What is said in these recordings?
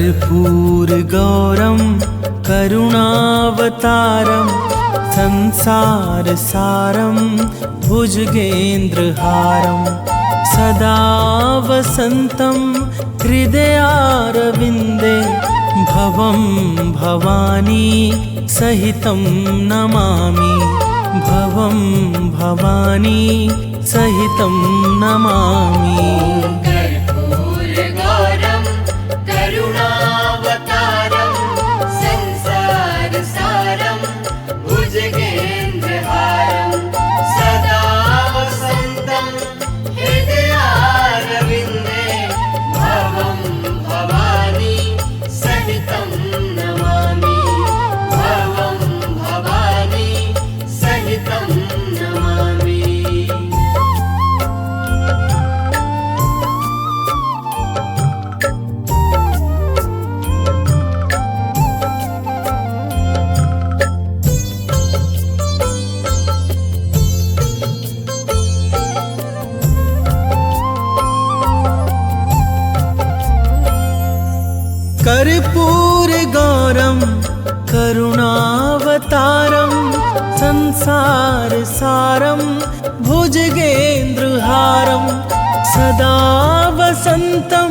कर्पूरगौरं करुणावतारं संसारसारं भुजगेन्द्रहारं सदा वसन्तं हृदयारविन्दे भवं भवानी सहितं नमामि भवं भवानी सहितं नमामि। कर्पूरगौरं करुणावतारं संसारसारं भुजगेन्द्रहारं सदा वसन्तं हृदयारविन्दे भवं भवानी सहितं नमामि भवं भवानी सहितं नमामि। कर्पूरगौरं करुणावतारं संसारसारं भुजगेन्द्रहारं सदा वसन्तं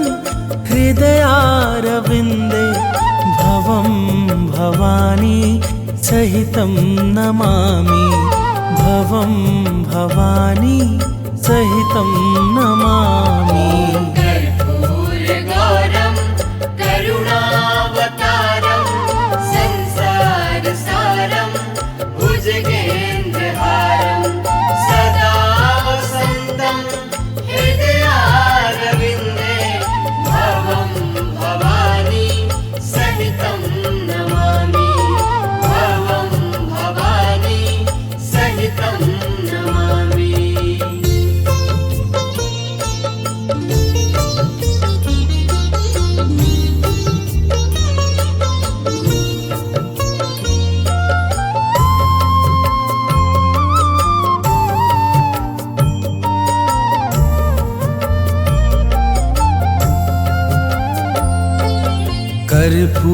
हृदयारविन्दे भवं भवानी सहितं नमामि भवं भवानी सहितं नमामि। कर्पूरगौरं करुणावतारं संसारसारं भुजगेन्द्रहारं सदा वसन्तं हृदयारविन्दे भवं भवानी सहितं नमामि भवं भवानी सहितं नमामि।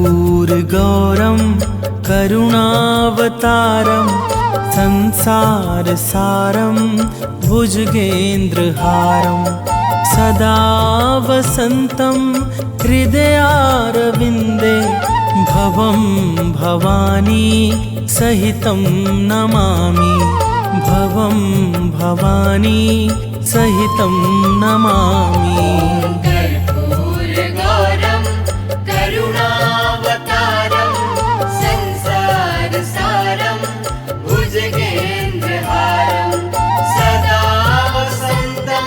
कर्पूरगौरं करुणावतारं संसारसारं भुजगेन्द्रहारं सदा वसन्तं हृदयारविन्दे भवं भवानी सहितं नमामि भवं भवानी सहितं नमामि। कर्पूरगौरं करुणावतारं संसारसारं भुजगेन्द्रहारं सदा वसन्तं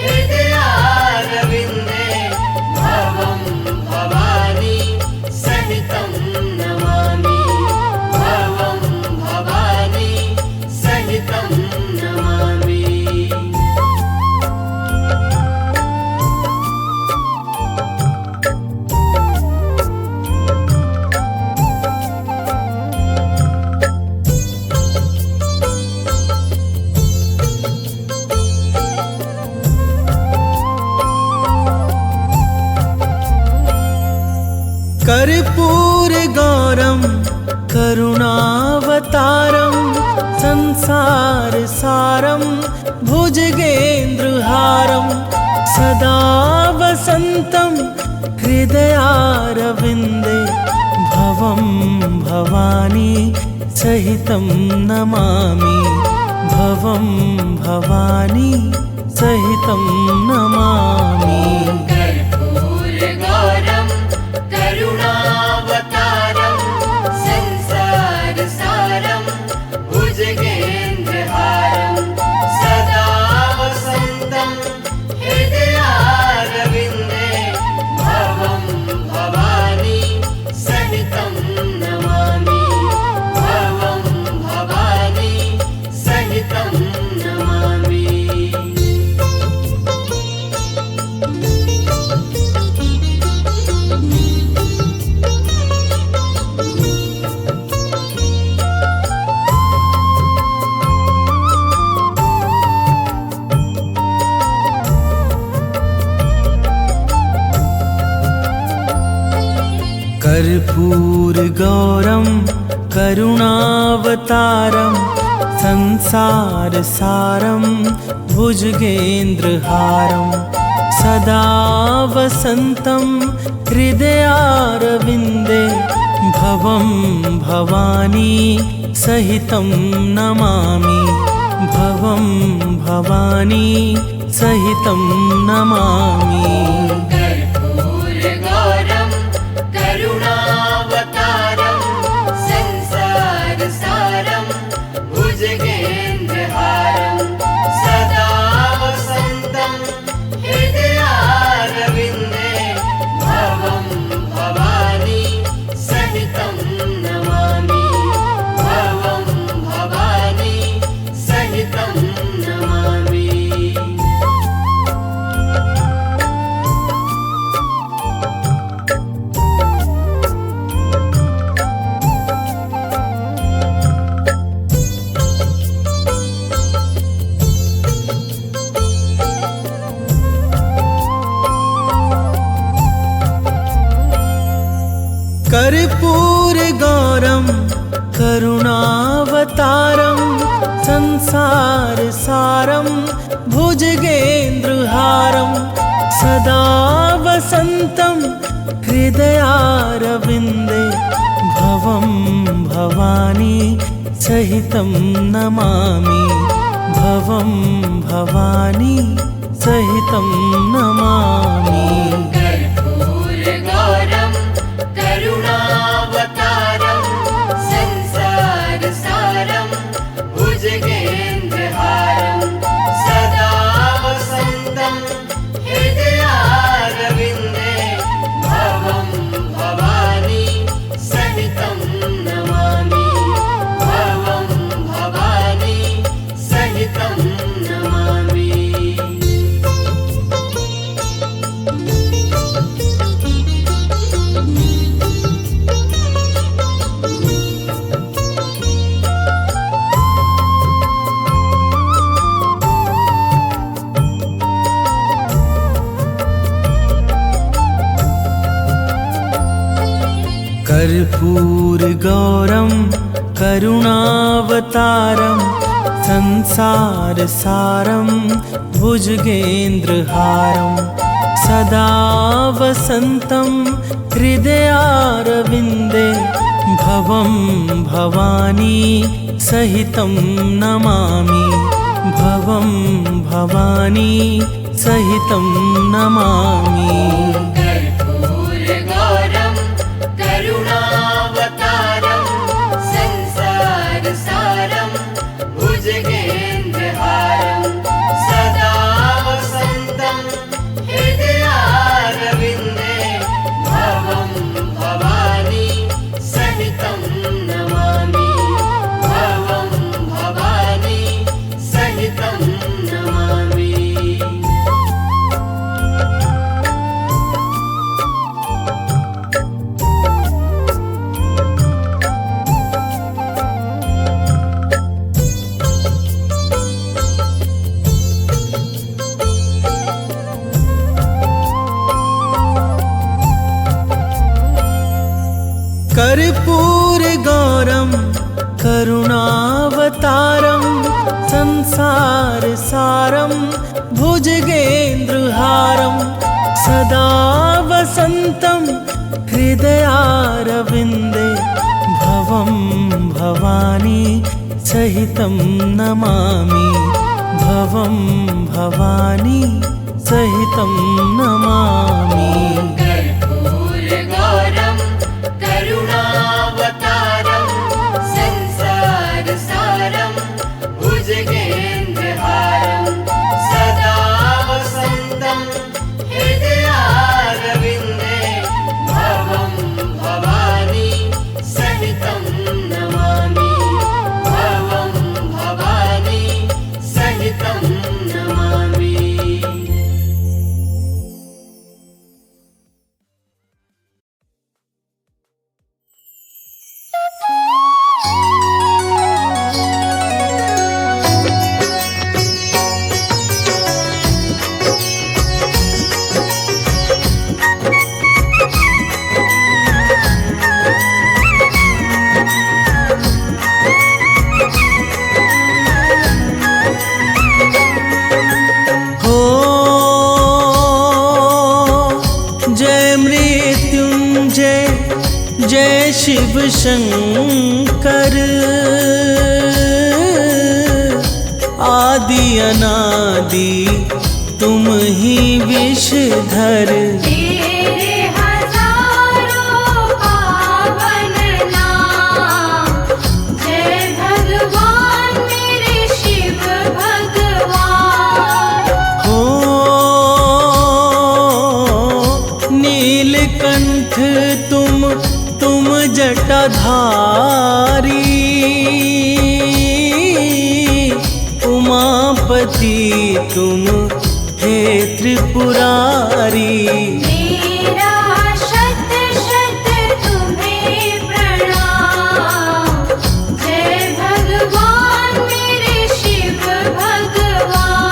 हृदयारविन्दे भवं भवानी सहितं नमामि भवं भवानी सहितं नमामि। कर्पूरगौरं करुणावतारं संसारसारं भुजगेन्द्रहारं सदा वसन्तं हृदयारविन्दे भवं भवानी सहितं नमामि भवं भवानी सहितं नमामि। कर्पूरगौरं करुणावतारं संसारसारं भुजगेन्द्रहारं सदा वसन्तं हृदयारविन्दे भवं भवानी सहितं नमामि भवं भवानी सहितं नमामि। कर्पूरगौरं करुणावतारं संसारसारं भुजगेन्द्रहारं सदा वसन्तं हृदयारविन्दे भवं भवानी सहितं नमामि भवं भवानी सहितं नमामि। कर्पूरगौरं करुणावतारं संसारसारं भुजगेन्द्रहारं सदा वसन्तं हृदयारविन्दे भवं भवानी सहितं नमामि भवं भवानी सहितं नमामि। कर्पूरगौरं करुणावतारं संसारसारं भुजगेन्द्रहारं सदा वसन्तं हृदयारविन्दे भवं भवानी सहितं नमामि भवं भवानी सहितं नमामि। कर्पूरगौरं करुणावतारं संसारसारं भुजगेन्द्रहारं सदा वसन्तं हृदयारविन्दे भवं भवानी सहितं नमामि भवं भवानी सहितं नमामि। कर्पूरगौरं करुणावतारं संसारसारं भुजगेन्द्रहारं सदा वसन्तं हृदयारविन्दे भवं भवानी सहितं नमामि भवं भवानी सहितं नमामि। कर्पूरगौरं करुणावतारं संसारसारं भुजगेन्द्रहारं सदा वसन्तं हृदयारविन्दे भवं भवानी सहितं नमामि भवं भवानी सहितं नमामि। कर्पूरगौरं करुणावतारं संसारसारं भुजगेन्द्रहारं सदा वसन्तं हृदयारविन्दे भवं भवानी सहितं नमामि भवं भवानी सहितं नमामि। कर्पूरगौरं करुणावतारं संसारसारं भुजगेन्द्रहारं सदा वसन्तं हृदयारविन्दे भवं भवानी सहितं नमामि भवं भवानी सहितं नमामि। शिव शंकर आदि अनादि तुम ही विषधर। तेरे हजारों पावन नाम, जय भगवान मेरे शिव भगवान। हो नीलकंठ तुम जटाधारी, उमापति तुम हे त्रिपुरारी। मेरा शत शत तुम्हें प्रणाम, जय भगवान मेरे शिव भगवान।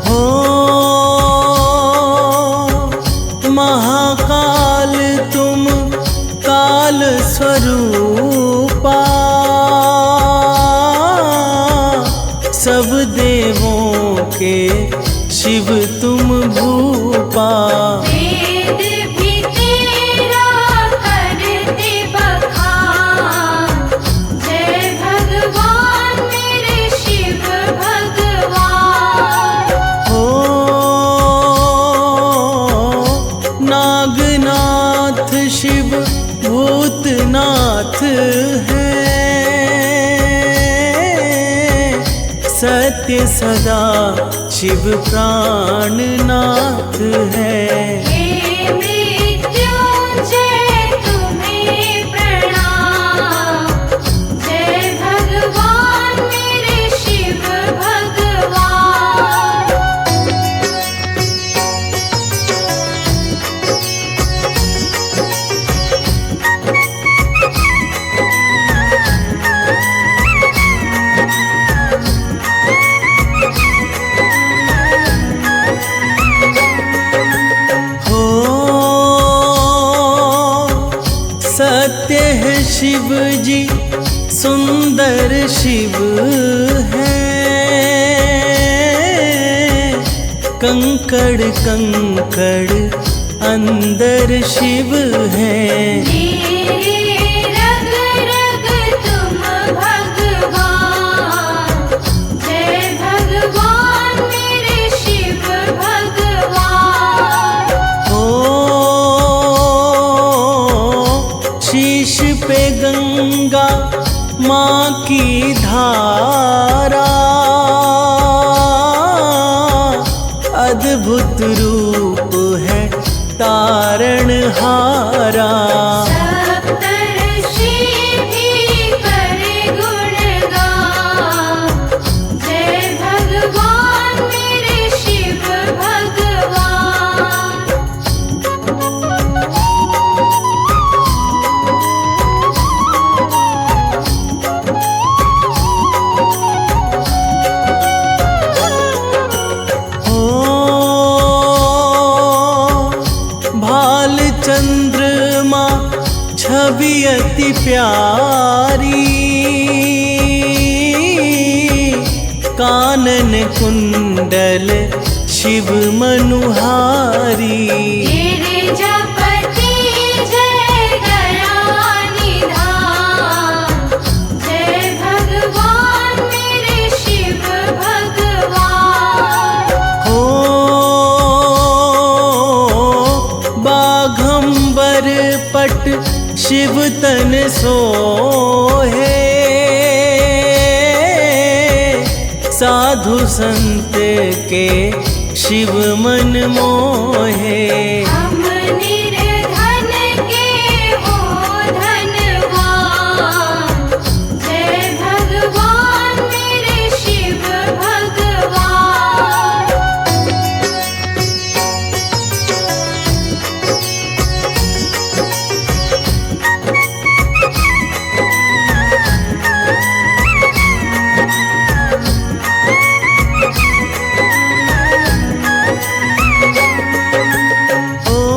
हो महाकाल तुम काल स्वरूपा, सब देवों के शिव तुम भूपा। वेद भी तेरा करते बखान, जय भगवान मेरे शिव भगवान। हो नागनाथ शिव भूतनाथ है, सत्य सदा शिव प्राणनाथ है। हे मृत्युंजय तुम्हें प्रणाम, जय भगवान मेरे शिव भगवान। हो सत्य है शिव जी सुंदर शिव है, कंकड़ कंकड़ अंदर शिव है। मेरे रग रग तुम भगवान, जय भगवान मेरे शिव भगवान। हो शीश पे गंगा माँ की धारा, अद्भुत रूप है तारणहारा। सप्तर्षि भी करे गुणगान, जय भगवान मेरे शिव भगवान। हो भाल चंद्रमा छवि अति प्यारी, कानन कुंडल शिव मनुहारी। गिरिजापति जय गया निधान, जय भगवान मेरे शिव भगवान। हो बाघंबर पट शिव तन सोहे, साधु संत के शिव मन मोहे। हम निर्धन के हो धनवान, जय भगवान मेरे शिव भगवान। ओ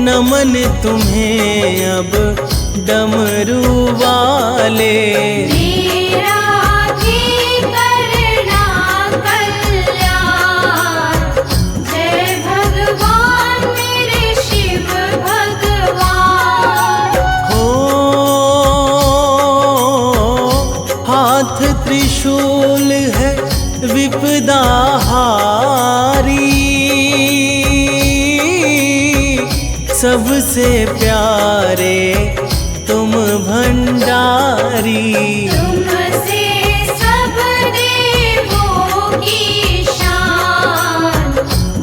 नमन तुम्हें अब डमरू वाले। मेरा भी करना कल्याण, जय भगवान मेरे शिव भगवान। हो हाथ त्रिशूल है विपदाहारी, सबसे प्यारे तुम भंडारी। तुमसे सब देवों की शान,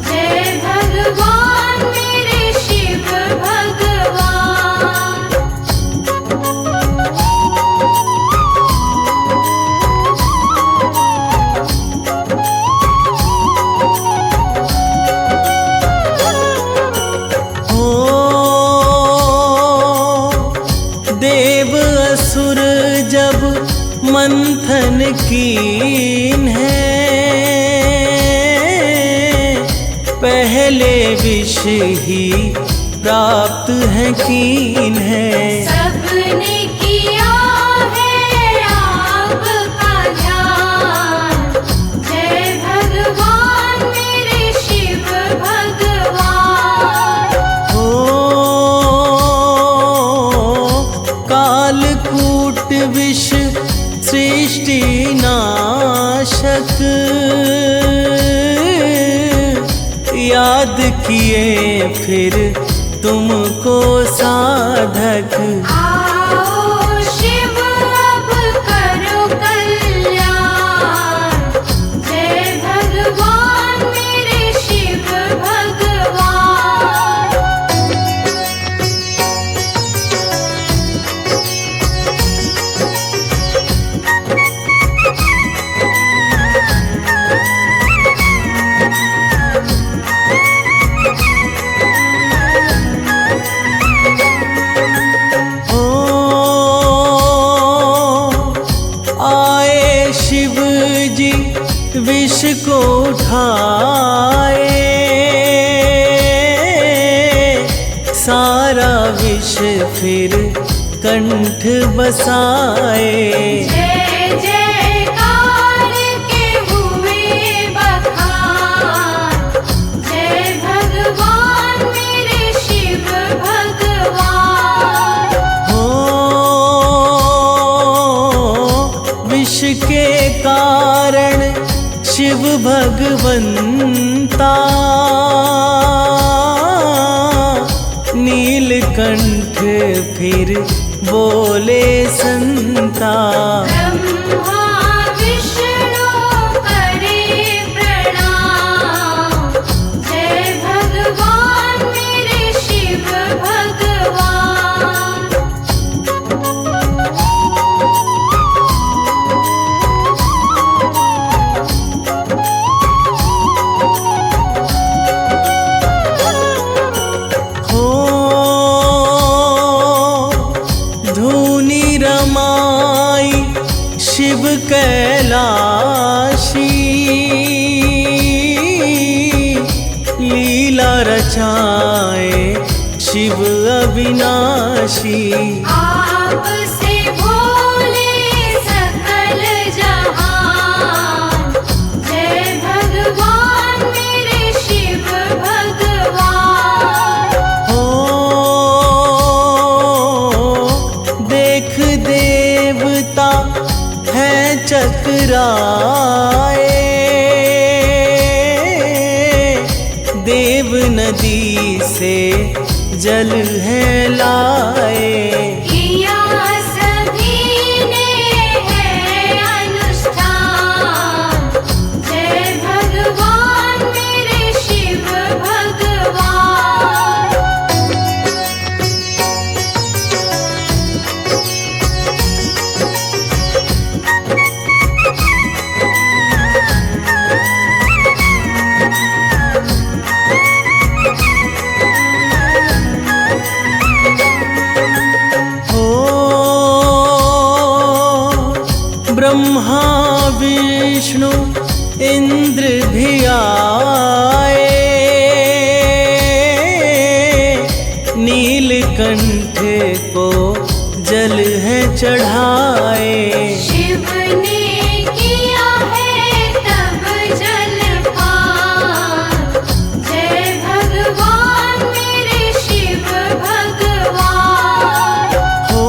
जय भगवान मेरे शिव भगवान। देव असुर जब मंथन कीन है, पहले विष ही प्राप्त है कीन है। सबने किया है आपका ध्यान, जय भगवान मेरे शिव भगवान। हो कालकूट विष सृष्टि नाशक, याद किए फिर तुमको साधक। आओ शिव अब करो कल्याण, जय भगवान मेरे शिव भगवान। हो आए शिव जी विष को उठाए, सारा विष फिर कंठ बसाए। जय जयकार के हुए बखान, जय भगवान मेरे शिव भगवान। हो विष के कारण शिव भगवंता, नीलकंठ फिर बोले संता। ब्रह्मा विष्णु करे प्रणाम, जय भगवान मेरे शिव भगवान। हो धूनी रमाई शिव कैलाशी, लीला रचाए शिव अविनाशी। आपसे भोले सकल जहान, जय भगवान मेरे शिव भगवान। हो देख देवता है चकराए, देव नदी से जल है लाए। किया सभी ने है अनुष्ठान, जय भगवान मेरे शिव भगवान। ब्रह्मा विष्णु इंद्र भी आए, नीलकंठ को जल है चढ़ाए। शिव ने किया है तब जलपान। जय भगवान मेरे शिव भगवान। हो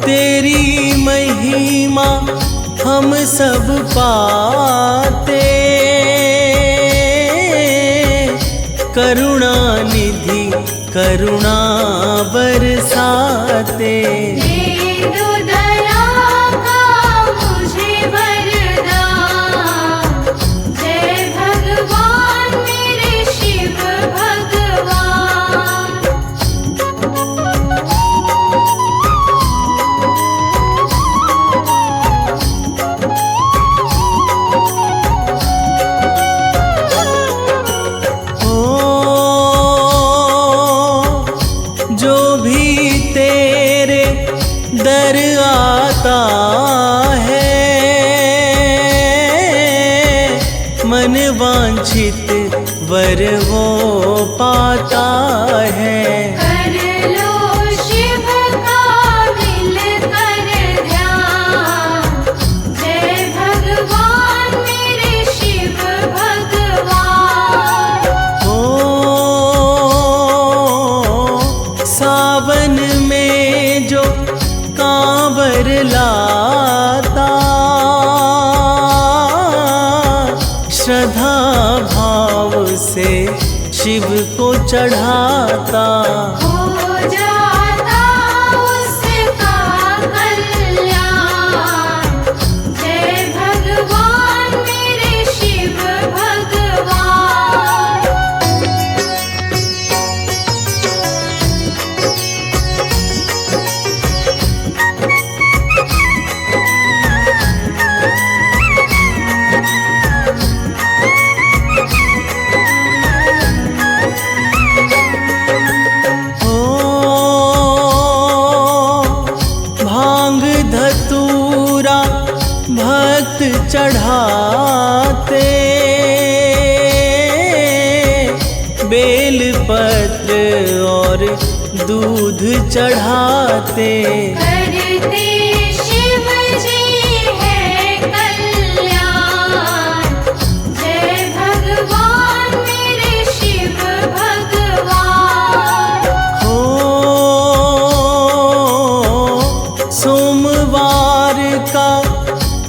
तेरी महिमा हम सब पाते, करुणा निधि करुणा बरसाते। दे दो दया का मुझे वरदान। जय भगवान मेरे शिव भगवान। ओ जो भी तेरे दर आता है, मन वांछित वर वो पाता है। कर लो शिव का मिलकर ध्यान। जय भगवान मेरे शिव भगवान। ओ सावन में जो कांवर लाता, श्रद्धा भाव से शिव को चढ़ाता। हो जाता उसका कल्याण। जय भगवान मेरे शिव भगवान। ओ भांग धतूरा भक्त चढ़ाते, बेल पत्र और दूध चढ़ाते। करते शिव जी है कल्याण। जय भगवान मेरे शिव भगवान। हो सोमवार का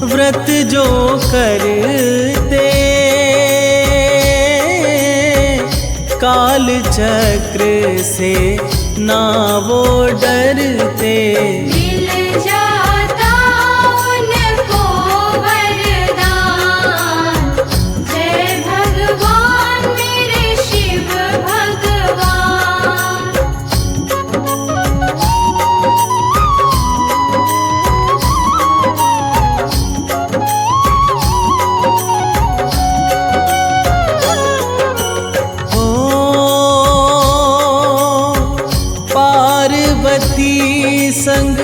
व्रत जो करते, काल चक्र से ना वो डरते। मिल जाता उनको वरदान। जय भगवान मेरे शिव भगवान। ओ पार्वती संग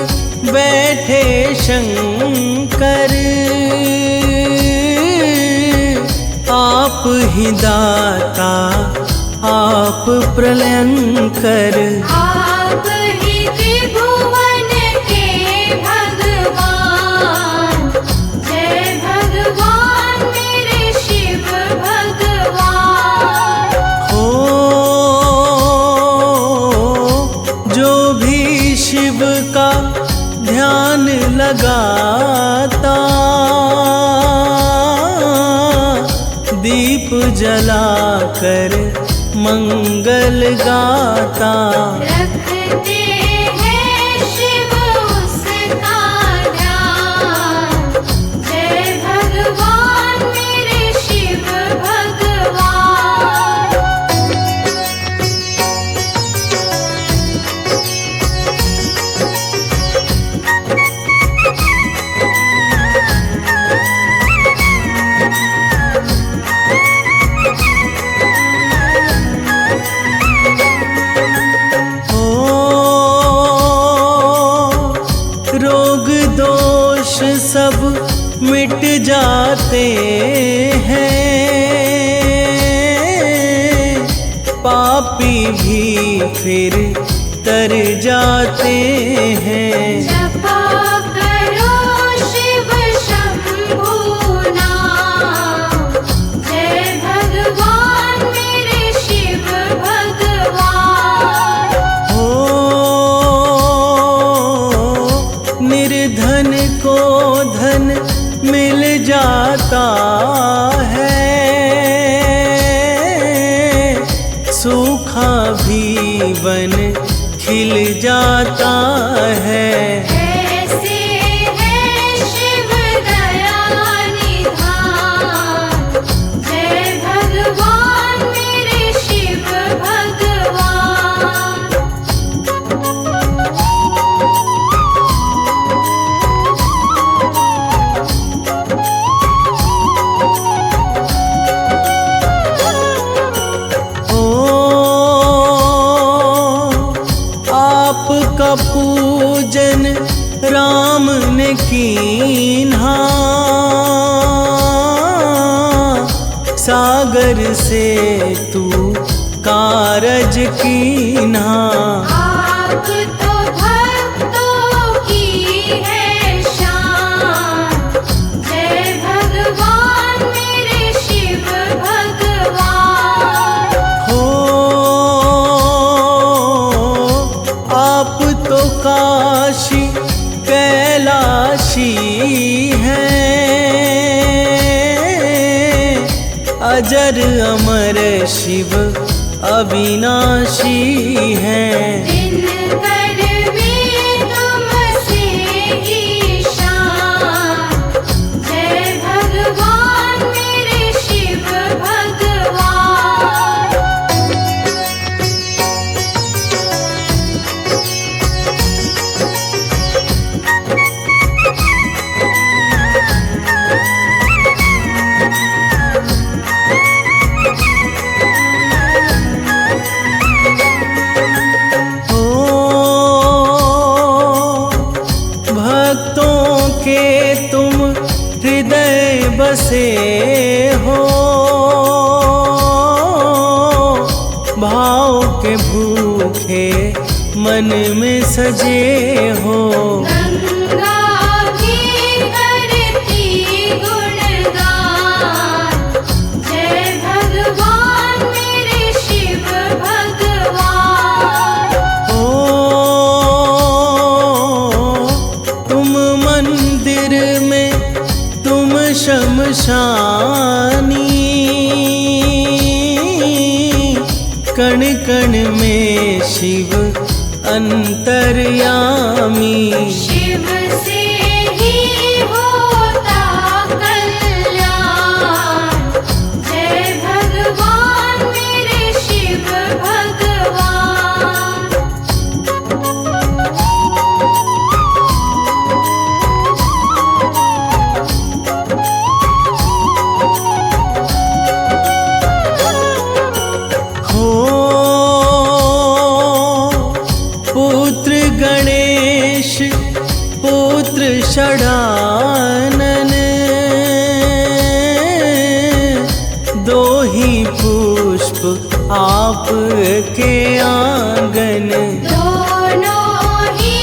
बैठे शंकर, आप ही दाता आप प्रलयंकर। आप ही त्रिभुवन के भगवान। जय भगवान मेरे शिव भगवान। हो जो भी शिव का ध्यान लगाता, दीप जलाकर मंगल गाता। रखते हैं शिव उसका ध्यान। जय भगवान मेरे शिव भगवान। ओ पापी भी फिर तर जाते हैं। जपा करो शिव शंभु नाम, जय भगवान मेरे शिव भगवान। हो निर्धन को धन मिल जाता है, सूखा भी वन खिल जाता है। ऐसे है शिव दया निधान, जय भगवान मेरे शिव भगवान। आपका पूजन राम ने कीन्हा, सागर से तू कारज कीन्हा। आप तो भक्तों की है शान, जय भगवान मेरे शिव भगवान। हो आप तो काशी कैलाशी हैं, अजर अमर शिव अविनाशी हैं। दिनकर में तुमसे ही शान, जय भगवान मेरे शिव भगवान। हो भक्तों के तुम हृदय बसे हो, भाव के भूखे मन में सजे हो। गंगा भी करती गुणगान, जय भगवान मेरे शिव भगवान। हो तुम मंदिर में तुम शमशानी, कण कण में शिव अंतर्यामी। शिव से ही होता कल्याण, जय भगवान मेरे शिव भगवान। हो पुत्र गणेश पुत्र षडानन, दो ही पुष्प आप के आंगन। दोनों ही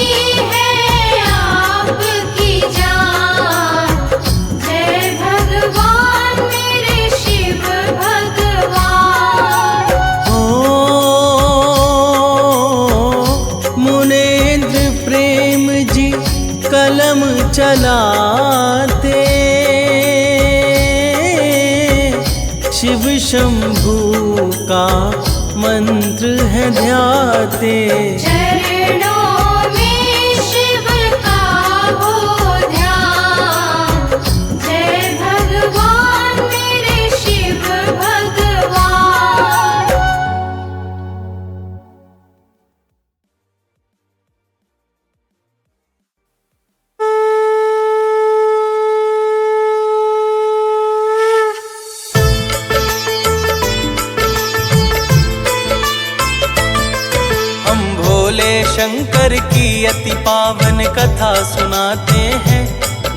है आपकी जान, जय भगवान मेरे शिव भगवान। हो मुनेन्द्र प्रेम जी कलम चलाते, शिव शंभू का मंत्र है ध्याते। चरणों में शिव का हो ध्यान, जय भगवान मेरे शिव भगवान। शंकर की अति पावन कथा सुनाते हैं,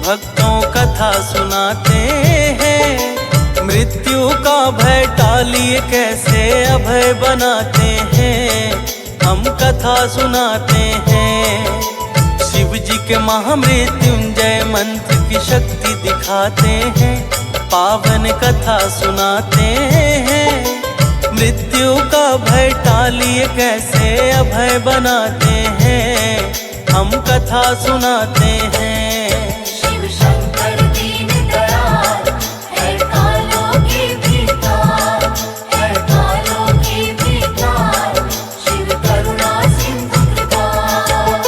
भक्तों कथा सुनाते हैं। मृत्यु का भय टालिए कैसे अभय बनाते हैं, हम कथा सुनाते हैं। शिव जी के महामृत्युंजय मंत्र की शक्ति दिखाते हैं, पावन कथा सुनाते हैं। मृत्यु का भय टालिए कैसे अभय बनाते हैं, हम कथा सुनाते हैं। शिव शंकर दीन दयाल है कालों के भी तार, है कालों के भी तार, शिव करुणा सिंधु कृपाल।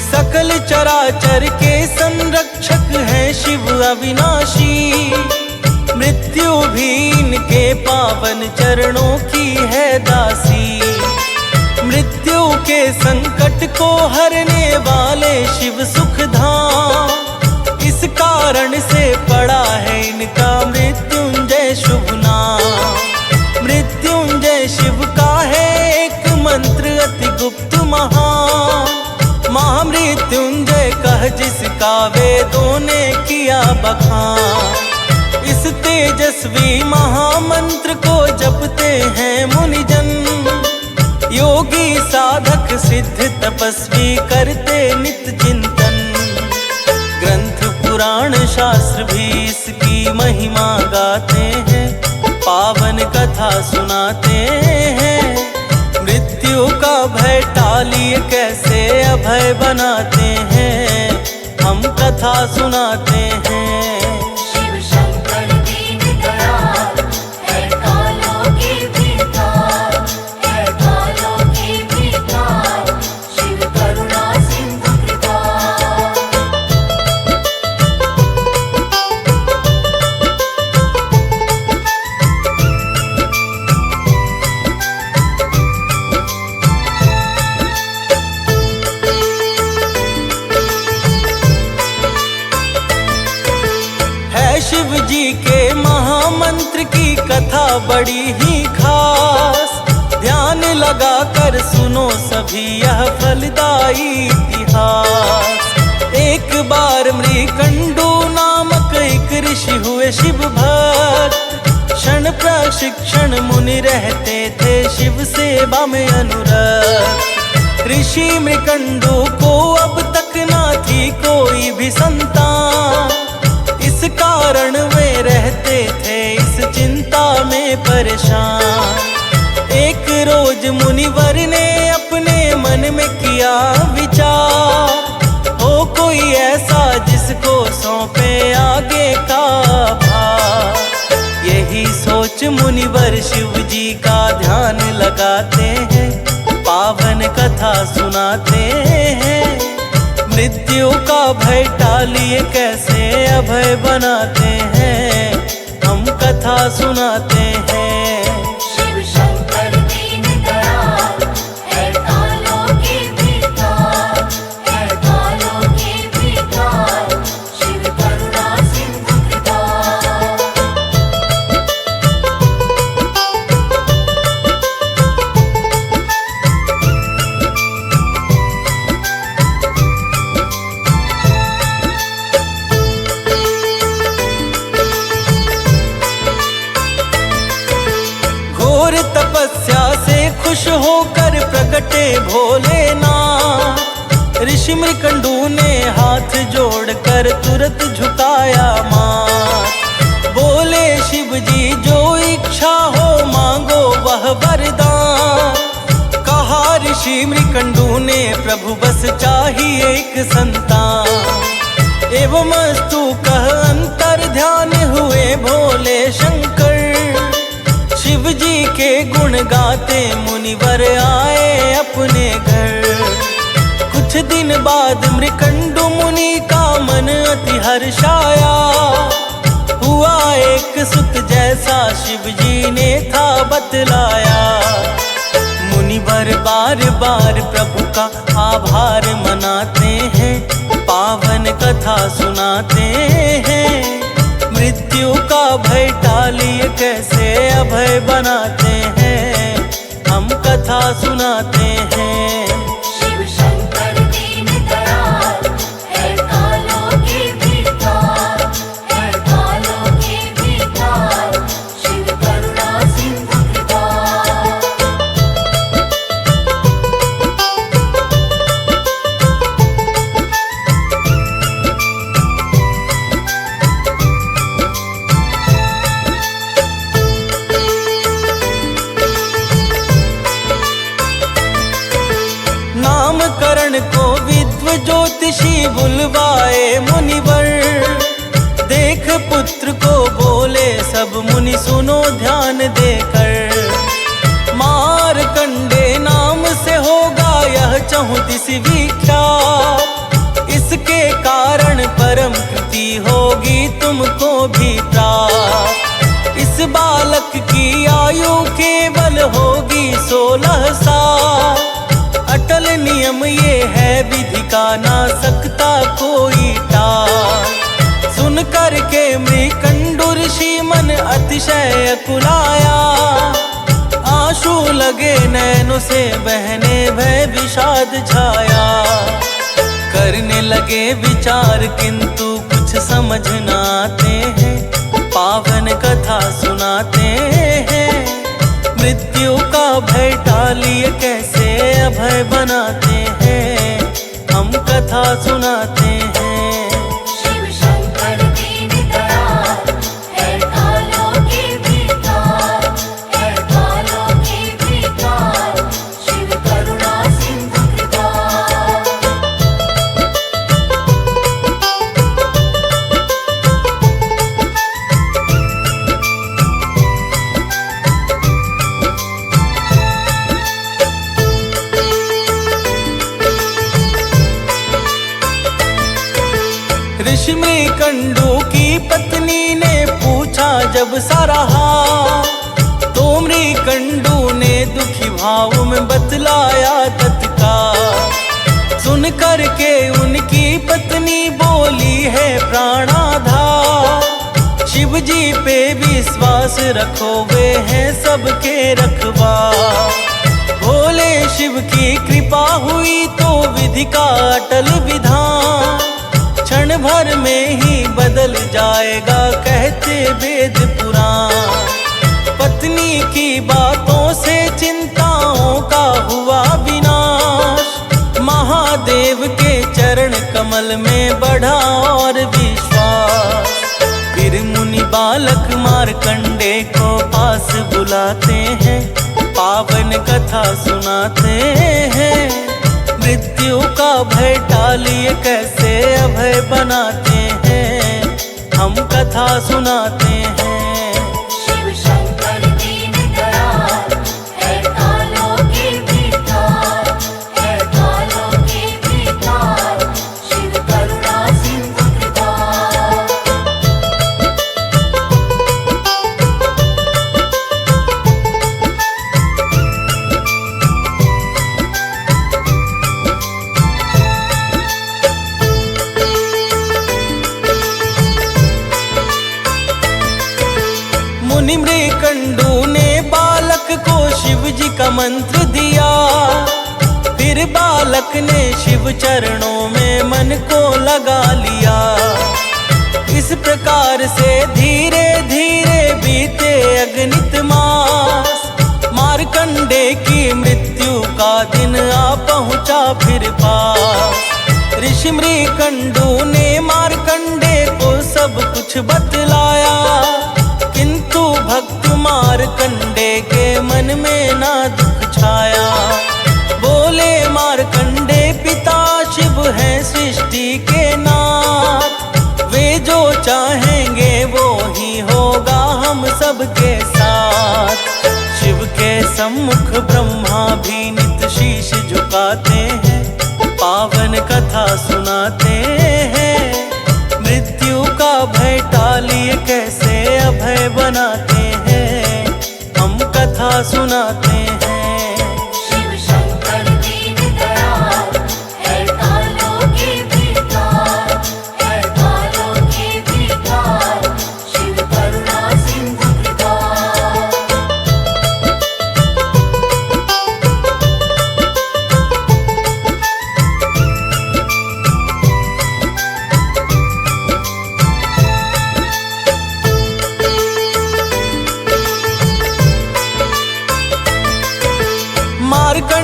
सकल चराचर के संरक्षक हैं शिव अविनाशी, मृत्यु भी इनके पावन चरणों की है दासी। मृत्यु के संकट को हरने वाले शिव सुखधाम, इस कारण से पड़ा है इनका मृत्युंजय शुभ नाम। मृत्युंजय शिव का है एक मंत्र अति गुप्त महान, महामृत्युंजय कह जिसका वेदों ने किया बखान। इस तेजस्वी महामंत्र को जपते हैं मुनिजन, योगी साधक सिद्ध तपस्वी करते नित्य चिंतन। ग्रंथ पुराण शास्त्र भी इसकी महिमा गाते हैं, पावन कथा सुनाते हैं। मृत्यु का भय टालिए कैसे अभय बनाते हैं, हम कथा सुनाते हैं। शिव शंकर दीन दयाल है कालों के भी तार, है कालों के भी तार, शिव करुणा सिंधु कृपाल। शिव जी के महामंत्र की कथा बड़ी ही खास, ध्यान लगा कर सुनो सभी यह फलदायी इतिहास। एक बार मृकंडू नामक एक ऋषि हुए शिव भक्त, क्षण प्रशिक्षण मुनि रहते थे शिव सेवा में अनुरक्त। ऋषि मृकंडू को अब तक ना थी कोई भी संतान, इस कारण वे रहते थे इस चिंता में परेशान। एक रोज मुनिवर ने अपने मन में किया विचार, हो कोई ऐसा जिसको सौंपे आगे का भार। यही सोच मुनिवर शिव जी का ध्यान लगाते हैं, पावन कथा सुनाते हैं। मृत्यु का भय टालिए कैसे अभय बनाते हैं, हम कथा सुनाते हैं। शिव शंकर दीन दयाल है कालों के भी तार, है कालों के भी तार, शिव करुणा सिंधु कृपाल। तपस्या से खुश होकर प्रकटे भोलेनाथ, ऋषि मृकंडू ने हाथ जोड़कर तुरंत झुकाया माथ। बोले शिव जी जो इच्छा हो मांगो वह वरदान। कहा ऋषि मृकंडू ने प्रभु बस चाहिए एक संतान। एवं अस्तु कह अंतर ध्यान हुए भोले शंकर, शिव जी के गुण गाते मुनिवर आए अपने घर। कुछ दिन बाद मृकंडू मुनि का मन अति हर्षाया, हुआ एक सुत जैसा शिव जी ने था बतलाया। मुनिवर बार बार प्रभु का आभार मनाते हैं, पावन कथा सुनाते हैं। मृत्यु अभय बनाते हैं, हम कथा सुनाते हैं। शिव शंकर दीन दयाल है कालों के भी काल, है कालों के भी काल, शिव करुणा सिंधु कृपाल। नामकरण को विद्व ज्योतिषी बुलवाए मुनिवर, देख पुत्र को बोले सब मुनि सुनो ध्यान देकर। मारकंडे नाम से होगा यह 34वीं ख्यात, इसके कारण परम कृति होगी तुमको भी प्राप्त। इस बालक की आयु केवल होगी 16 साल, अटल नियम ये है विधि का ना सकता कोई टाल। सुन कर के मृकंडु ऋषि मन अतिशय कुलाया, आंसू लगे नैनों से बहने भय विषाद छाया। करने लगे विचार किंतु कुछ समझ न आते हैं, पावन कथा सुनाते हैं। मृत्यु का भय टालिए कैसे अभय बनाते हैं, हम कथा सुनाते हैं। शिव शंकर दीन दयाल है कालों के भी काल, है कालों के भी काल, शिव करुणा सिंधु कृपाल। ऋषि मृकंडु की पत्नी ने पूछा जब सारा हाल, तो मृकंडु ने दुखी भाव में बतलाया तत्काल। सुन कर के उनकी पत्नी बोली है प्राणाधार, शिव जी पे विश्वास रखो वे हैं सबके रखवार। भोले शिव की कृपा हुई तो विधि का अटल विधान, क्षण भर में ही बदल जाएगा कहते वेद पुराण। पत्नी की बातों से चिंताओं का हुआ विनाश, महादेव के चरण कमल में बढ़ा और विश्वास। फिर मुनि बालक मारकंडे को पास बुलाते हैं, पावन कथा सुनाते हैं। मृत्यु का भय टालिए कैसे अभय बनाते हैं, हम कथा सुनाते हैं। शिव शंकर दीन दयाल है कालों के भी काल, है कालों के भी काल, शिव करुणा सिंधु कृपाल। मुनि मृकंडु ने बालक को शिव जी का मंत्र दिया, फिर बालक ने शिव चरणों में मन को लगा लिया। इस प्रकार से धीरे धीरे बीते अगणित मास, मारकंडे की मृत्यु का दिन आ पहुंचा फिर पास। ऋषि मृकंडु ने मारकंडे को सब कुछ बतलाया, किंतु भक्त मारकंडे के मन में ना दुख छाया। बोले मारकंडे पिता शिव हैं सृष्टि के नाथ, वे जो चाहेंगे वो ही होगा हम सबके साथ। शिव के सम्मुख ब्रह्मा भी नित शीश झुकाते हैं, पावन कथा सुनाते हैं। मृत्यु का भय टालिए कैसे अभय बनाते हैं, हम कथा सुनाते हैं। शिव शंकर दीन दयाल है कालों के भी काल, है कालों के भी काल, शिव करुणा सिंधु कृपाल।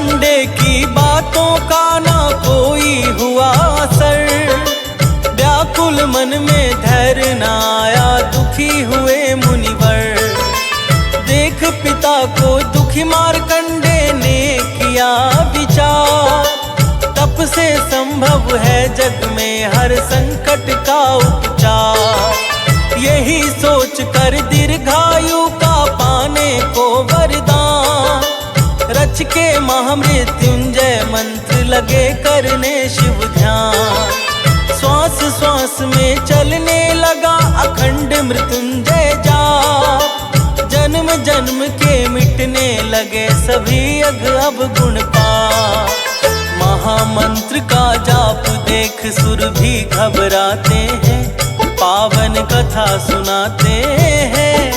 मारकंडे की बातों का ना कोई हुआ असर, व्याकुल मन में धैर्य न आया, दुखी हुए मुनिवर। देख पिता को दुखी मारकंडे ने किया विचार, तप से संभव है जग में हर संकट का उपचार। यही सोच कर दीर्घायु का पाने को वरदान, रच के महामृत्युंजय मंत्र लगे करने शिव ध्यान। श्वास श्वास में चलने लगा अखंड मृत्युंजय जाप, जन्म जन्म के मिटने लगे सभी अघ अब गुण पाप। महामंत्र का जाप देख सुर भी घबराते हैं, पावन कथा सुनाते हैं।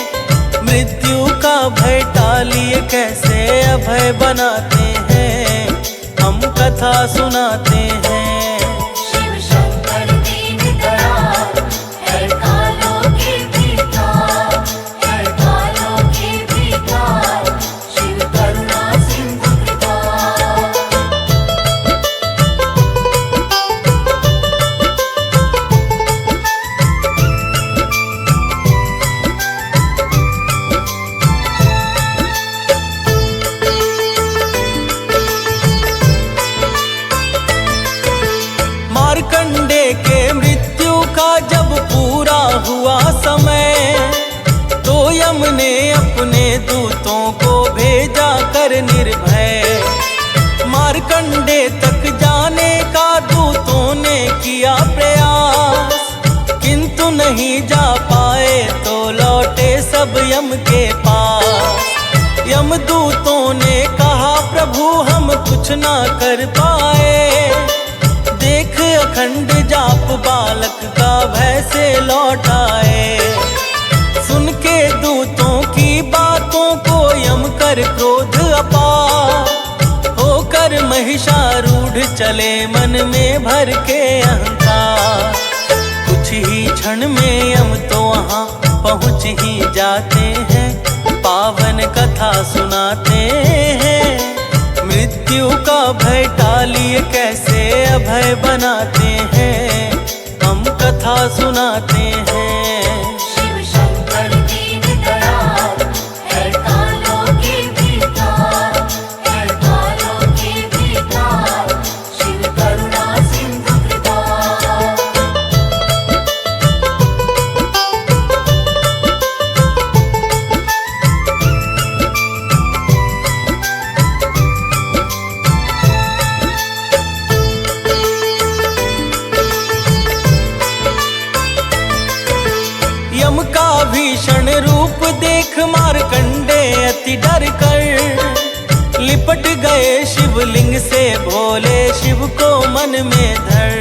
मृत्यु का भय टालिए कैसे अभय बनाते हैं, हम कथा सुनाते हैं। शिव शंकर दीन दयाल है कालों के विकार, है कालों के विकार, शिव करुणा सिंधु कृपाल। मारकंडे के मृत्यु का जब पूरा हुआ समय, तो यम ने अपने दूतों को भेजा कर निर्भय। मारकंडे तक जाने का दूतों ने किया प्रयास, किंतु नहीं जा पाए तो लौटे सब यम के पास। यमदूतों ने कहा प्रभु हम कुछ ना कर पाए, देख अखंड जाप बालक का भय से लौट आए। सुन के दूतों की बातों को यम कर क्रोध अपार, होकर महिषारूढ़ चले मन में भर के अहंकार। कुछ ही क्षण में यम तो वहाँ पहुँच ही जाते हैं, पावन कथा सुनाते हैं। मृत्यु का भय टालिए कैसे अभय बनाते हैं, हम कथा सुनाते हैं। शिव शंकर दीन दयाल है कालों के विकार, है कालों के विकार, शिव करुणा सिंधु कृपाल। यम का भीषण रूप देख मारकंडे अति डर कर, लिपट गए शिवलिंग से भोले शिव को मन में धर।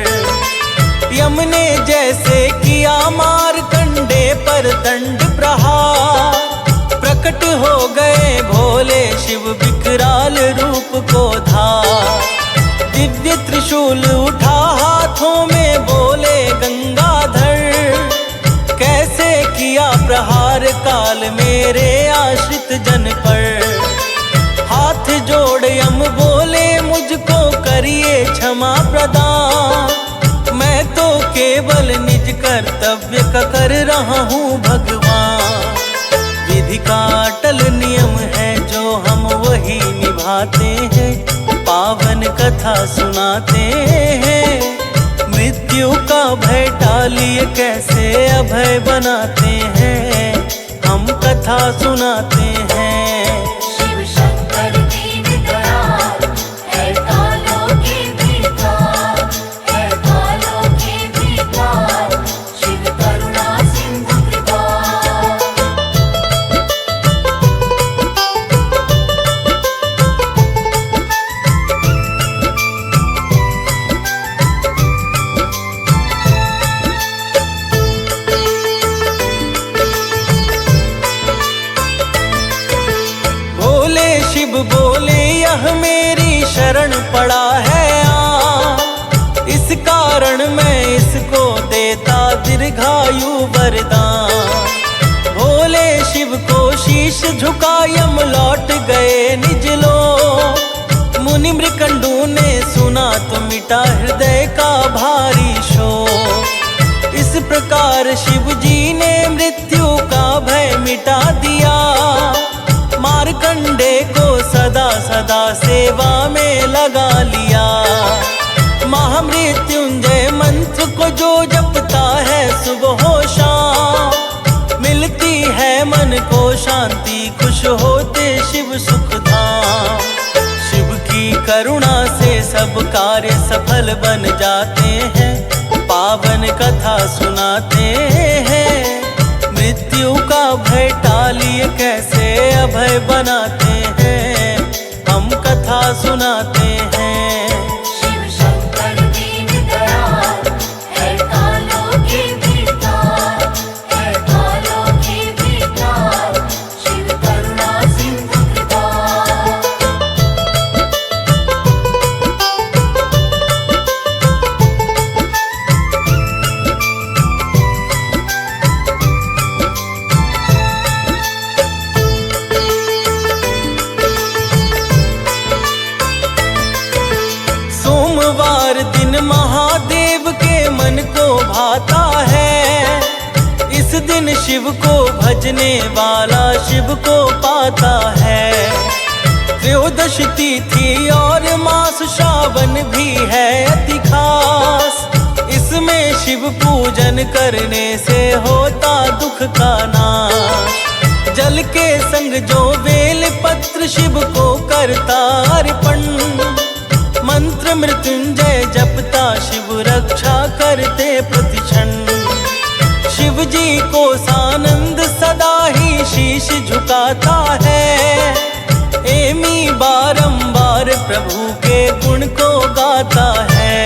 यम ने जैसे किया मारकंडे पर दंड प्रहार, प्रकट हो गए भोले शिव विकराल रूप को धार। दिव्य त्रिशूल उठा हाथों में बोले गंगाधर, कैसे किया प्रहार काल मेरे आश्रित जन पर। हाथ जोड़ यम बोले मुझको करिए क्षमा प्रदान, मैं तो केवल निज कर्तव्य का कर रहा हूँ भगवान। विधि का अटल नियम है जो हम वही निभाते हैं, पावन कथा सुनाते हैं। मृत्यु का भय टालिए कैसे अभय बनाते हैं, हम कथा सुनाते हैं। शिव शंकर दीन दयाल है कालों के विकार, है कालों के विकार, शिव करुणा सिंधु कृपाल। शिव बोले यह मेरी शरण पड़ा है इस कारण मैं इसको देता दीर्घायु वरदान। भोले शिव को शीश झुका यम लौट गए निज लोक, मुनि मृकंडू ने सुना तो मिटा हृदय का भारी शोक। इस प्रकार शिव जी ने मृत्यु का भय मिटा दिया। मार्कंडे को सदा सदा सेवा में लगा लिया। महामृत्युंजय मंत्र को जो जपता है सुबह हो शाम, मिलती है मन को शांति, खुश होते शिव सुख धाम। शिव की करुणा से सब कार्य सफल बन जाते हैं, पावन कथा सुनाते हैं। मृत्यु का भय टालिए कैसे अभय बनाते हैं, हम कथा सुनाते हैं। शिव शंकर दीन दयाल है कालों के भी काल, है कालों के भी काल, शिव करुणा सिंधु कृपाल। सोमवार दिन महादेव के मन को भाता है। इस दिन शिव को भजने वाला शिव को पाता है। त्रयोदश तिथि और मास श्रावण भी है अति खास। इसमें शिव पूजन करने से होता दुख का नाश। जल के संग जो बेल पत्र शिव को करता अर्पण, मंत्र मृत्युंजय जपता शिव रक्षा करते प्रतिक्षण। शिव जी को सानंद सदा ही शीश झुकाता है। एमी बारंबार प्रभु के गुण को गाता है।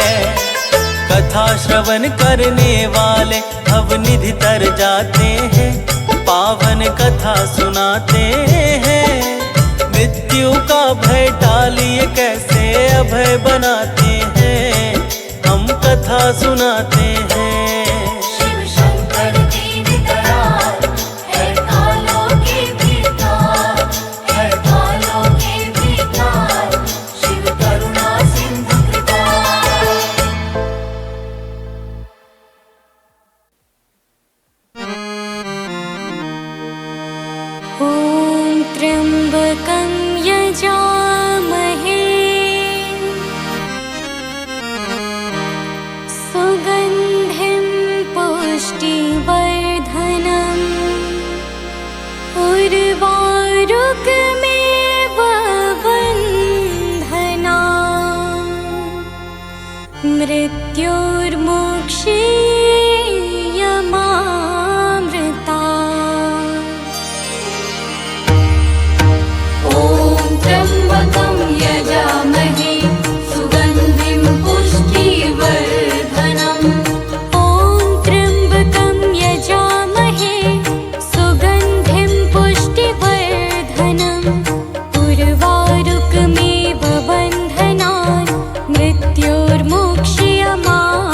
कथा श्रवण करने वाले अवनिधि तर जाते हैं, पावन कथा सुनाते हैं। मृत्यु का भय टालिए कैसे अभय बनाते हैं, हम कथा सुनाते हैं। शिव शंकर दीन दयाल है कालों के भी काल, है कालों के भी काल, शिव करुणा सिंधु कृपाल। ॐ त्र्यम्बकं यजामहे सुगन्धिं पुष्टिवर्धनम् उर्वारुकमेव बन्धनात् मृत्योर्मोक्षीयमामृतात्। ॐ त्र्यम्बकं यजामहे सुगन्धिं पुष्टिवर्धनम्। ॐ त्र्यम्बकं यजामहे सुगन्धिं पुष्टिवर्धनम् उर्वारुकमेव बन्धनात् मृत्योर्मोक्षयमामृतात्।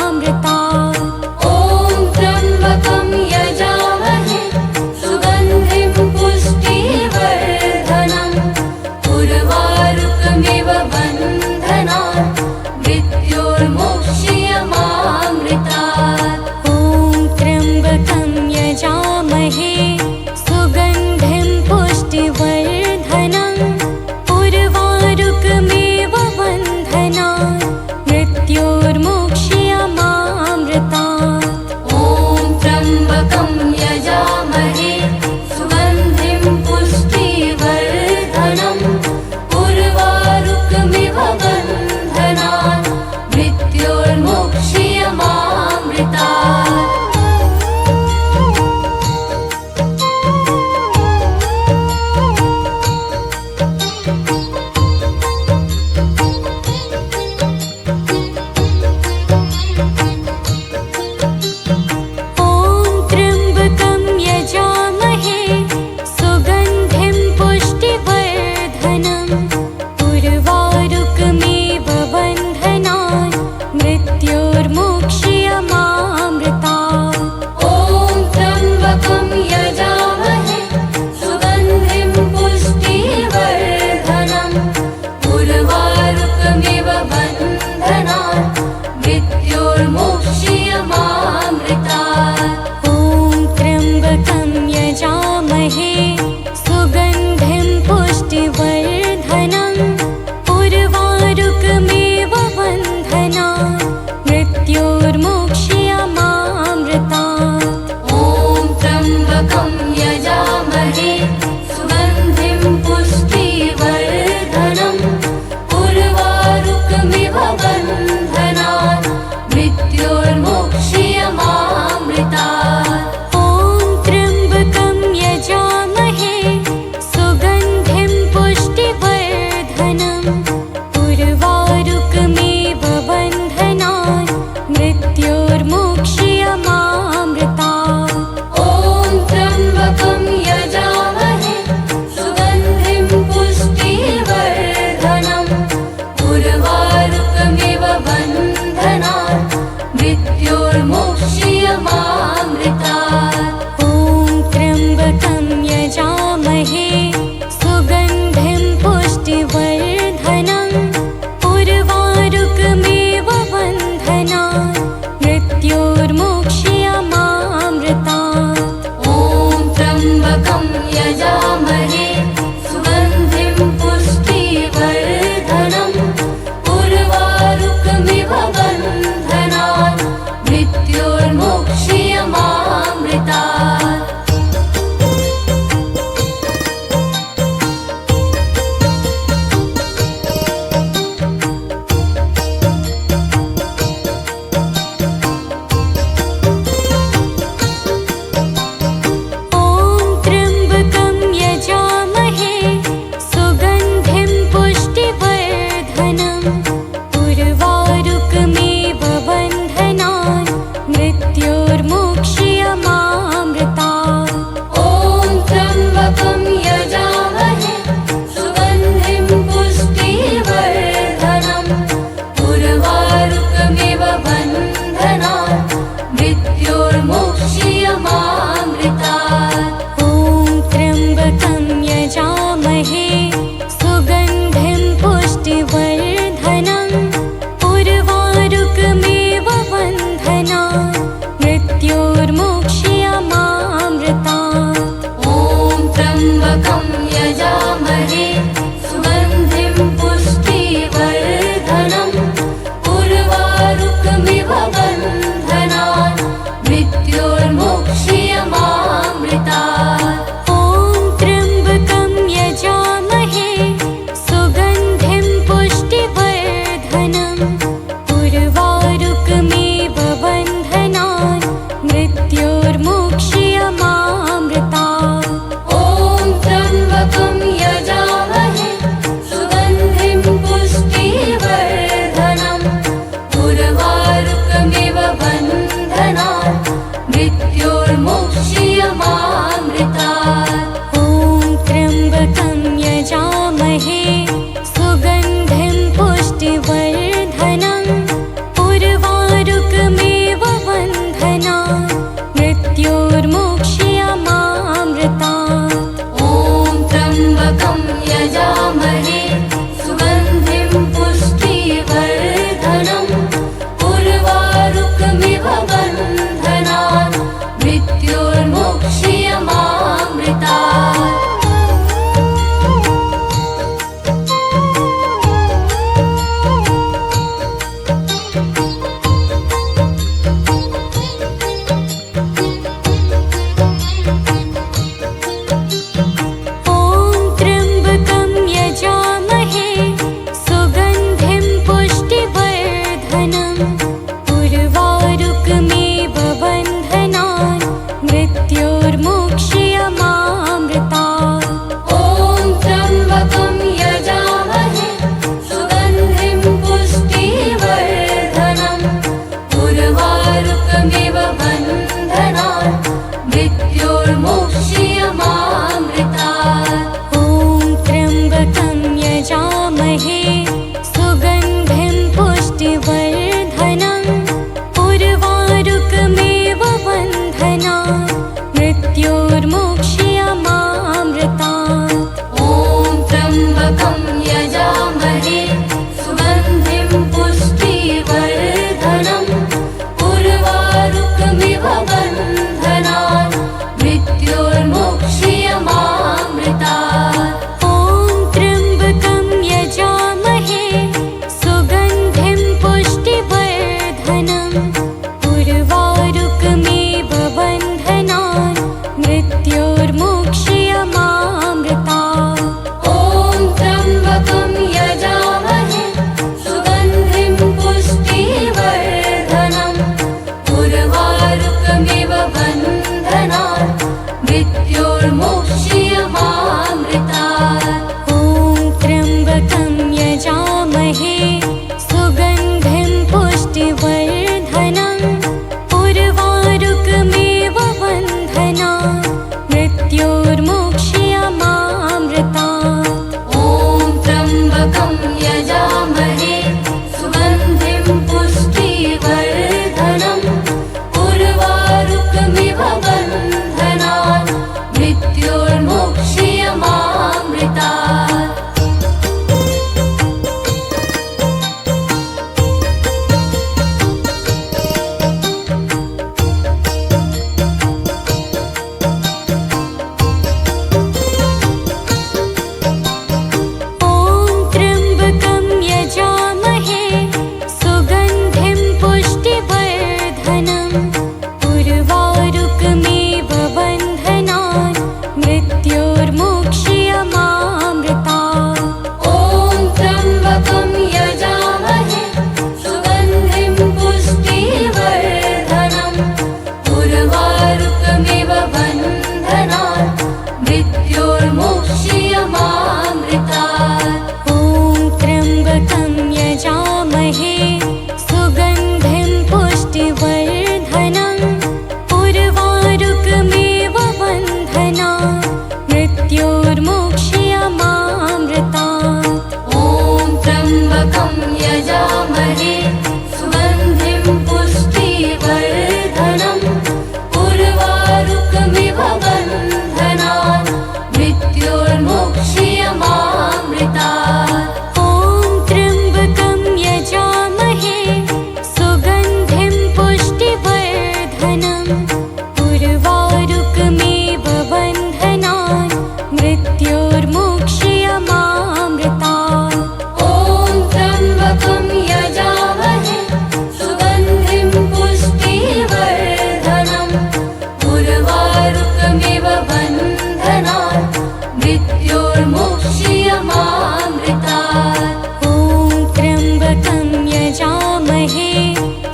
त्र्यम्बकं यजामहे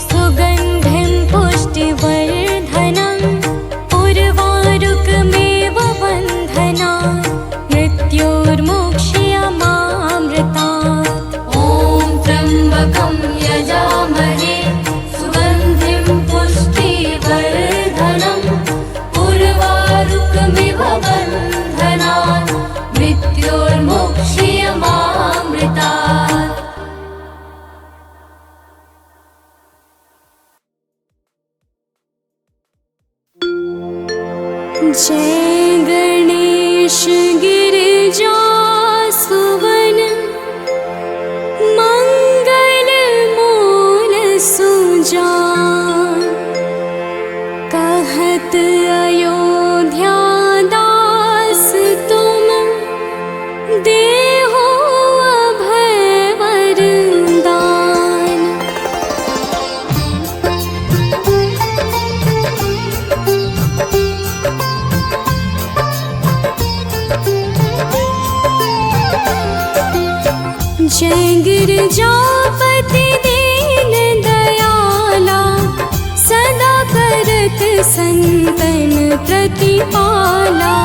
सुगन्धिं पुष्टिवर्धनम् उर्वारुकमेव बन्धनात् मृत्योर्मोक्ष्यमामृतात्। ॐ त्र्यम्बकं यजामहे सुगन्धिं पुष्टिवर्धनम् उर्वारुकमिव बन्धनात् मृत्योर्मोक्ष्यमामृतात्। जय गणेश गिरिजा सुवन मंगल मूल सुजान। कहत अयोध्या दास तुम देहो अभय वरदान। जय गिरिजापति दीन दयाला सदा करत संतन प्रतिपाला।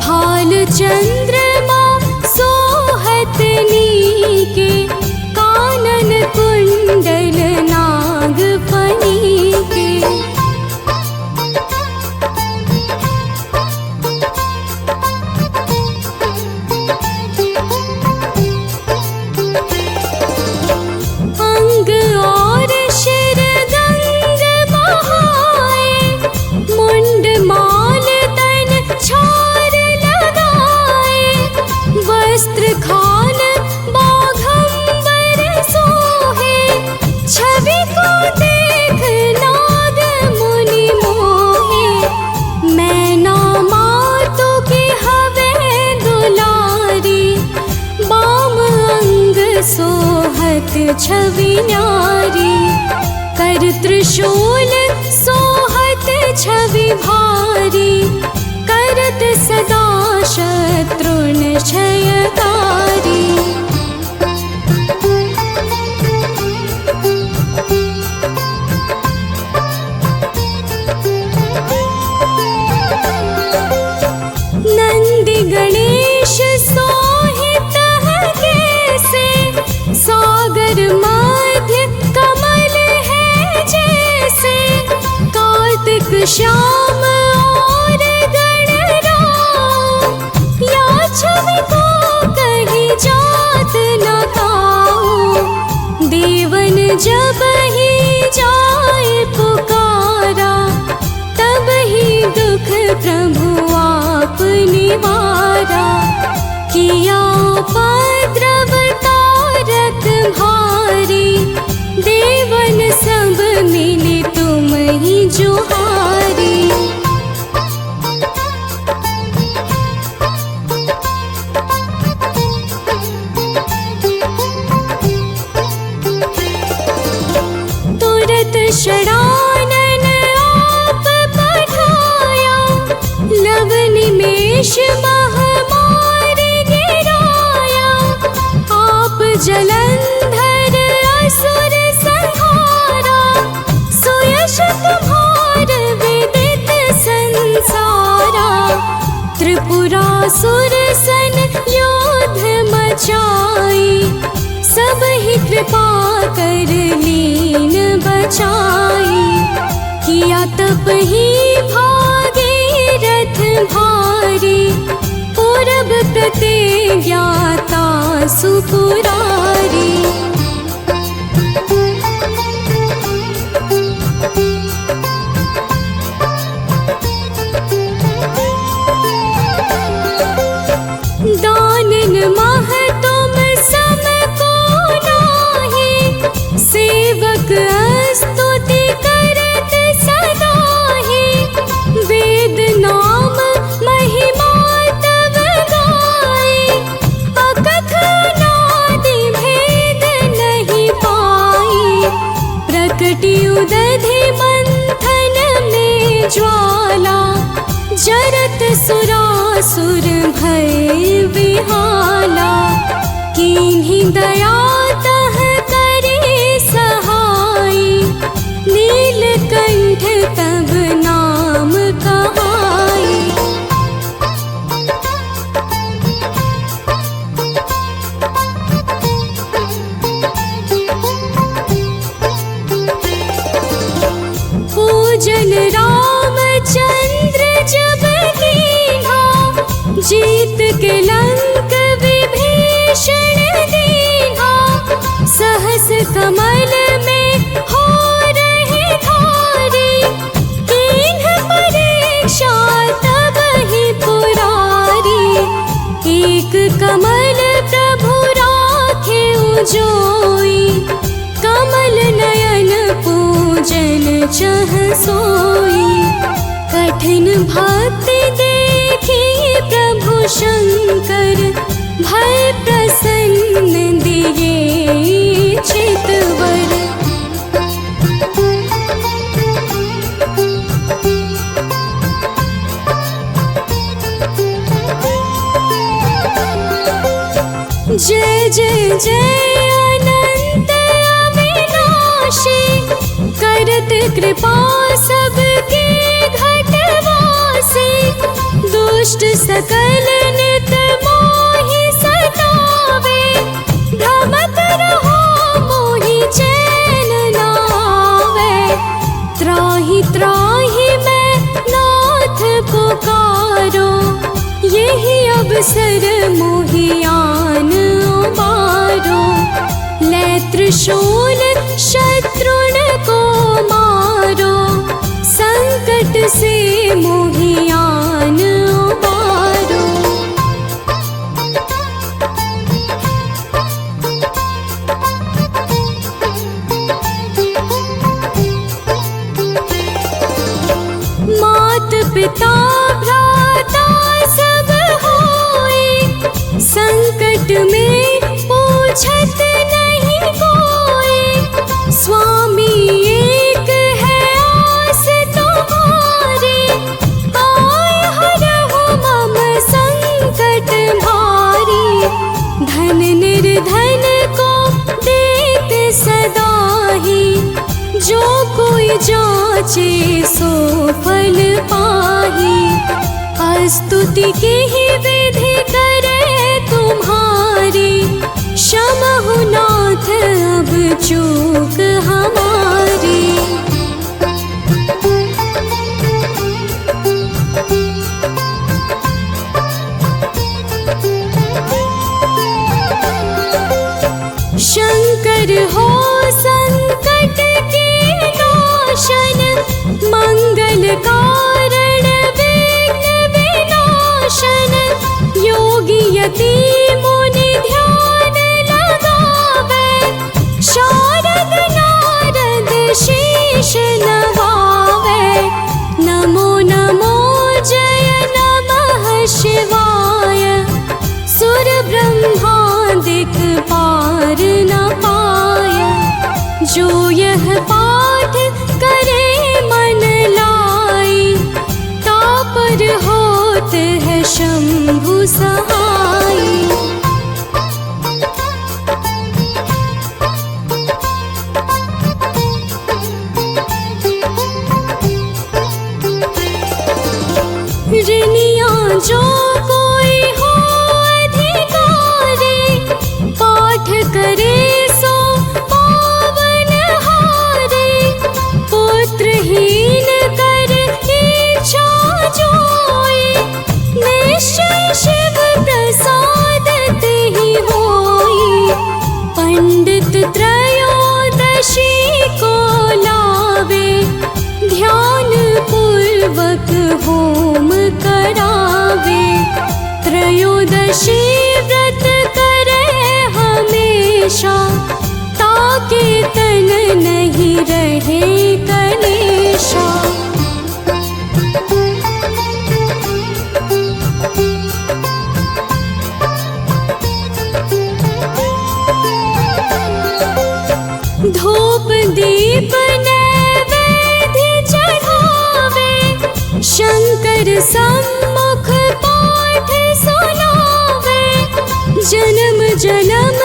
भाल चंद्रमा सोहत नीके कानन कुंडल नाग फनी के। अंग और शिर गंग बहाए मुंड माल तन छार लगाए। वस्त्र खान बाघंबर सोहे छवि को देख नाग मुनि मोहे। मैना मातु की हवे दुलारी बाम अंग सोहत छवि न्यारी। कर त्रिशूल सोहत छवि भारी करत सदा शत्रुन क्षयकारी। नंदी गणेश सोहित है कैसे सागर मध्य कमल है जैसे। कार्तिक श्याम और गणराम या छवि को कहीं जात न पाओ। देवन जब ही जाए पुकारा तब ही दुख प्रभु आप निवारा। किया उपद्रव तारक भारी देवन सब मिले तुम ही जुहारी। तुरत षडानन आप पठाया लव निमेष महामारी गिराया। आप जलंधर असुर संहारा सुयश तुम्हार विदित संसारा। त्रिपुरासुर सन युद्ध मचाई सब ही कृपा कर लीन बचाई। किया तप ही भागीरथ भारी पूरब प्रतिज्ञाता सुपुरारी। दानन मह तुम सम को नाही सेवक स्तुति करत सदाही। कमल प्रभु राखे उजोई, कमल नयन पूजन चह सोई। कठिन भक्ति देखी प्रभु शंकर, भय प्रसन्न दिए चितवर। जय जय जय अनंत अविनाशी, करत कृपा सबके घटवासी। दुष्ट सकल नित मोहि सतावे, भ्रमत रहो मोहि चैन न आवे। त्राहि त्राहि मैं नाथ पुकारो, यही अवसर मोहि आन उबारो। ले त्रिशूल शत्रुन को मारो, संकट से मोहि आन उबारो। मात पिता भ्राता सब होए, संकट में पूछत नहीं कोई। स्वामी एक है आस तुम्हारी, आए हरहु मम संकट भारी। धन निर्धन को देते सदाही, जो कोई जाचे सो फल पाही। स्तुति की ही विधि करे तुम्हारी, क्षमहु नाथ अब चूक हमारी। शंकर हो संकट के नाशन, मंगल कारण विघ्न विनाशन। योगी यति मुनि ध्यान लगावे, शारद नारद शीश नवावे। नमो नमो जय नमः शिवाय, सुर ब्रह्मादिक पार न पाय। जो यह पाठ करे मन लाई, तापर होत है शंभु सहाय। ऋणिया जो कोई हो अधिकारी, पाठ करे सो पावन हारे। पुत्रहीन कर इच्छा जोई, निश्चय शिव प्रसाद तेहि होई। पंडित त्रयोदशी को लावे, ध्यान पूर्वक होम करावे। त्रयोदशी व्रत करे हमेशा, ताके तन नहीं रहे कलेशा। धूप दीप नैवेद्य चढ़ावे, शंकर सम्मुख पाठ सुनावे। जन्म जन्म